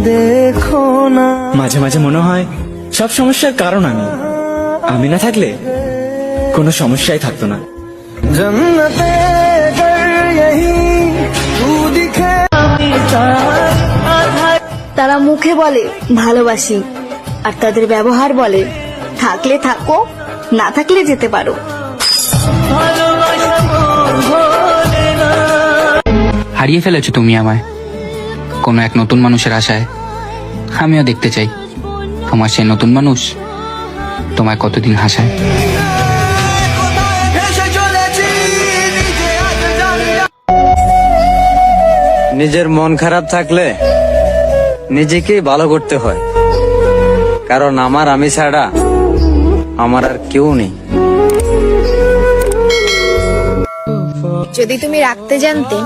দেখো না, মাঝে মাঝে মনে হয় সব সমস্যার কারণ আমি না থাকলে কোনো সমস্যাই থাকতো না। জন্নতে ঘর यही तू दिखे। তারা মুখে বলে ভালোবাসি, আর তাদের ব্যবহার বলে থাকলে থাকো, না থাকলে যেতে পারো। হারিয়ে ফেলেছো তুমি আমায় কোনো এক নতুন মানুষের আশায়। আমিও দেখতে চাই তোমার সেই নতুন মানুষ তোমায় কতদিন হাসায়। নিজের মন খারাপ থাকলে নিজেকেই ভালো করতে হয়, কারণ আমি ছাড়া আমার আর কেউ নেই। যদি তুমি রাখতে জানতে,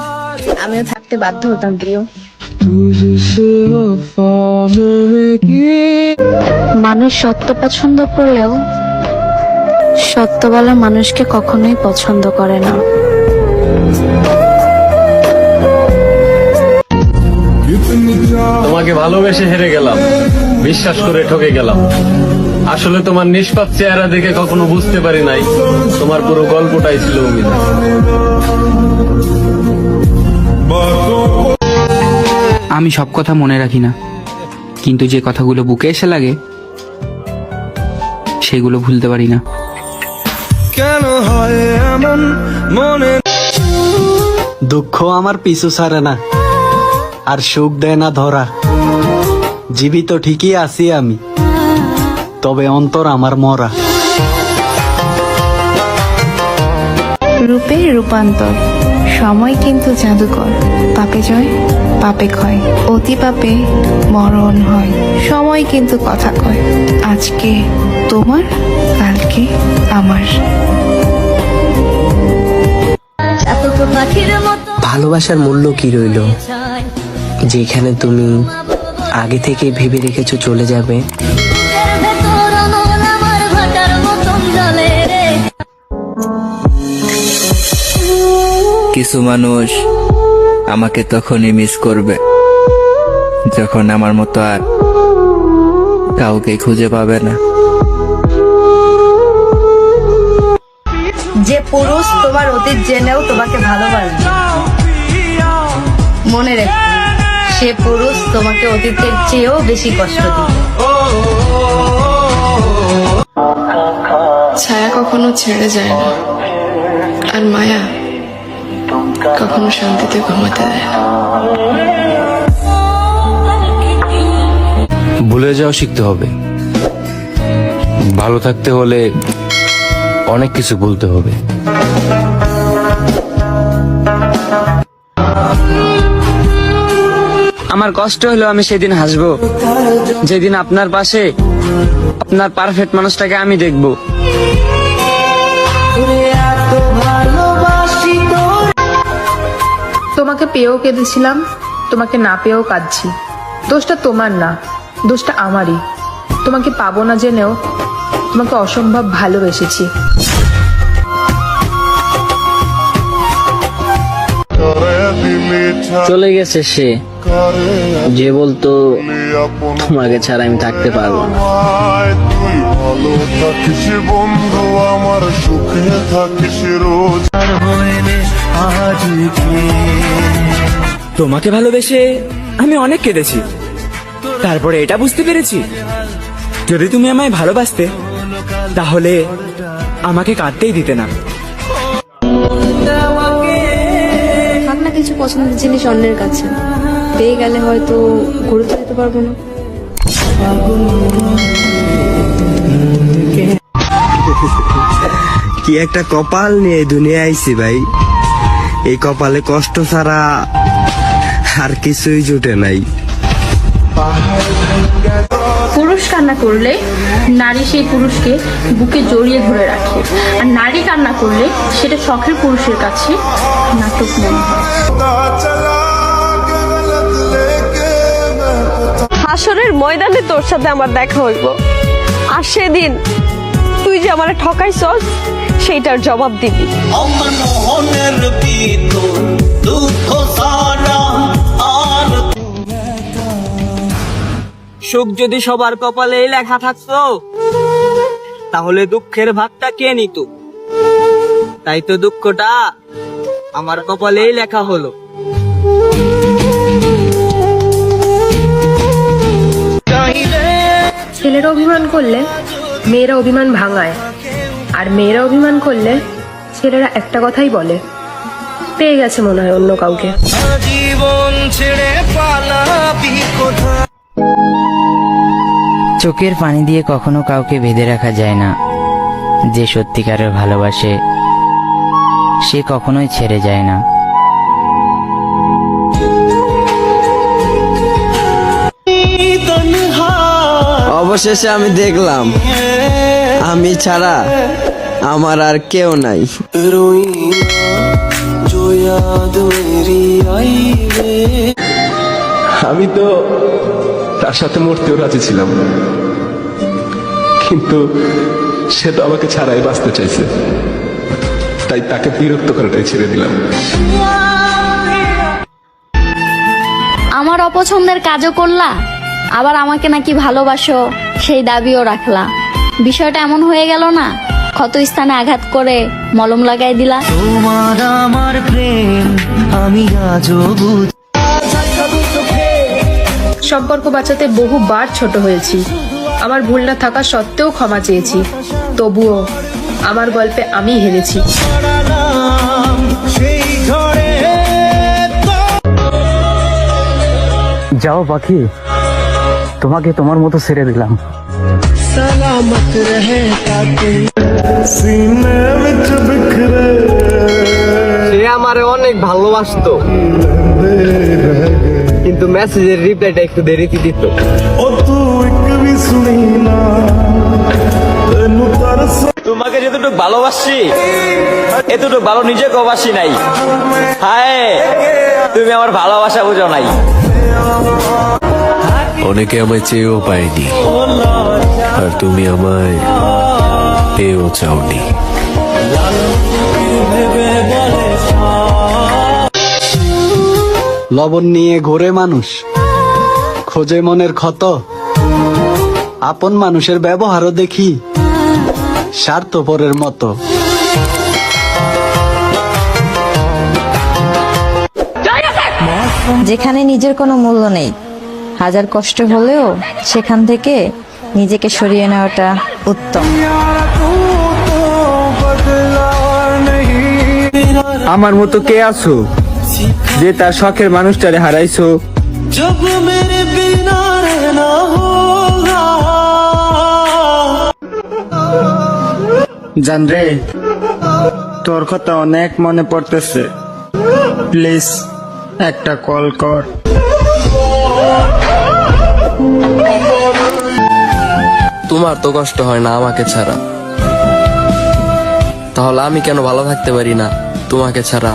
আমিও থাকতে বাধ্য হতাম প্রিয়। মানুষ সত্য পছন্দ করলেও সত্য বলা মানুষকে কখনোই পছন্দ করে না। তোমাকে ভালোবেসে হেরে গেলাম, বিশ্বাস করে ঠকে গেলাম। আসলে তোমার নিষ্পাপ চেহারা দেখে কখনো বুঝতে পারি নাই তোমার পুরো গল্পটাই ছিল অভিনয়। আমি সব কথা মনে রাখি না, কিন্তু যে কথাগুলো বুকে এসে লাগে সেগুলো ভুলতে পারি না। কেন হয় এমন মনে? দুঃখ আমার পিছু ছাড়ে না, আর সুখ দেয় না ধরা। জীবিত ঠিকই আছি আমি, তবে অন্তর আমার মরা। রূপের রূপান্তর, সময় কিন্তু জাদুকর। পাপে জয়, পাপে ক্ষয়, অতি পাপে মরণ হয়। সময় কিন্তু কথা কয়, আজকে তোমার, কালকে আমার। ভালোবাসার মূল্য কি রইল, যেখানে তুমি আগে থেকে ভেবে রেখেছো চলে যাবে। কিছু মানুষ আমাকে তখনই মিস করবে যখন আমার মতো আর কাউকে খুঁজে পাবে না। যে পুরুষ তোমার অতীত জেনেও তোমাকে ভালোবাসবে, মনে রেখো সে পুরুষ তোমাকে অতীতের চেয়েও বেশি কষ্ট দিবে। ছায়া কখনো ছেড়ে যায় না, আর মায়া কখনো শান্তিতে ঘুমাতে দেয় না। ভুলে যাওয়া শিখতে হবে। ভালো থাকতে হলে অনেক কিছু ভুলতে হবে। আমার কষ্ট হলো আমি সেদিন হাসবো যেদিন আপনার পাশে আপনার পারফেক্ট মানুষটাকে আমি দেখবো। তোমাকে পেয়েও কেঁদেছিলাম, তোমাকে না পেয়েও কাঁদছি। দোষটা তোমার না, দোষটা আমারই। তোমাকে পাবো না জেনেও তোমাকে অসম্ভব ভালোবেসেছি। চলে গেছে সে, যে বলতো তোমাকে ছাড়া আমি থাকতে পারবো না। তুই ভালো থাকিস বন্ধু, আমার সুখে থাকিস রোজ। তোমাকে ভালোবেসে আমি অনেক কেঁদেছি, তারপরে এটা বুঝতে পেরেছি যদি তুমি আমায় ভালোবাসতে তাহলে আমাকে কাঁদতেই দিতে না। থাক না কিছু পছন্দের জিনিস অন্যের কাছে, পেয়ে গেলে হয়তো গুরুত্ব দিতে পারবো না। কি একটা কপাল নিয়ে দুনিয়া আইছি ভাই, এই কপালে কষ্ট ছাড়া আর কিছুই জুটে নাই। পুরুষ কান্না করলে নারী সেই পুরুষকে বুকে জড়িয়ে ধরে রাখে, আর নারী কান্না করলে সেটা শখের পুরুষের কাছে নাটক মনে হয়। হাসরের ময়দানে তোর সাথে আমার দেখা হইব, আর সেদিন তুই যে আমার ঠকাইছস সেইটার জবাব দিবি। সুখ যদি সবার কপালেই লেখা থাকতো তাহলে দুঃখের ভাগটা কে নিত? তাই তো দুঃখটা আমার কপালেই লেখা হলো। ছেলেরা অভিমান করলে মেয়েরা অভিমান ভাঙায়, আর মেয়েরা অভিমান করলে ছেলেরা একটা কথাই বলে, পেয়ে গেছে মনে হয় অন্য কাউকে। জীবন ছেড়ে পালাবি কোথায়? চোখের পানি দিয়ে কখনো কাউকে বেঁধে রাখা যায় না। যে সত্যিকারের ভালোবাসে সে কখনোই ছেড়ে যায় না। অবশেষে আমি দেখলাম আমি ছাড়া আমার আর কেউ নাই। আমি তো তার সাথে মরতেও রাজি ছিলাম, কিন্তু সে তো আমাকে ছাড়াই বাঁচতে চাইছে, তাই তাকে বিরক্ত করাটাই ছেড়ে দিলাম। আমার অপছন্দের কাজও করলা, আবার আমাকে নাকি ভালোবাসো সেই দাবিও রাখলা। বিষয়টা এমন হয়ে গেল না, ক্ষত স্থানে আঘাত করে মলম লাগাই দিলা। তোমার আমার প্রেম আমি আজও সম্পর্ক বাঁচাতে বহুবার ছোট হয়েছি, আমার ভুল না থাকা সত্ত্বেও ক্ষমা চেয়েছি, তবুও আমার গল্পে আমি হেরেছি। সেই ঘরে যাও পাখি, তোমাকে তোমার মতো ছেড়ে দিলাম। सलामत रहे ताकि सीने विच बिखरे। সে আমারে অনেক ভালোবাসতো, কিন্তু মেসেজের রিপ্লাইটা একটু দেরিতে দিত। ओ तू एक भी सुनी ना तेनू तरस তোমাকে যতটুকু ভালোবাসি এতটুকু ভালো নিজেকে বাসি নাই। হায়, তুমি আমার ভালোবাসা বুঝো নাই। অনেকে আমায় চেয়েও পায়নি, আর তুমি আমায় পেয়েও চাওনি। লবণ নিয়ে ঘোরে মানুষ, খোঁজে মনের ক্ষত। আপন মানুষের ব্যবহারও দেখি স্বার্থপরের মতো। যেখানে নিজের কোনো মূল্য নেই, হাজার কষ্ট হলেও সেখান থেকে নিজেকে সরিয়ে নেওয়াটা উত্তম। আমার মতো কে আছো যে তার শখের মানুষটারে হারাইছো? जब मेरे बिना रहना होगा। জানরে, তোর কথা অনেক মনে পড়তেছে, প্লিজ একটা কল কর। তোমার তো কষ্ট হয় না আমাকে ছাড়া, তাহলে আমি কেন ভালো থাকতে পারি না তোমাকে ছাড়া?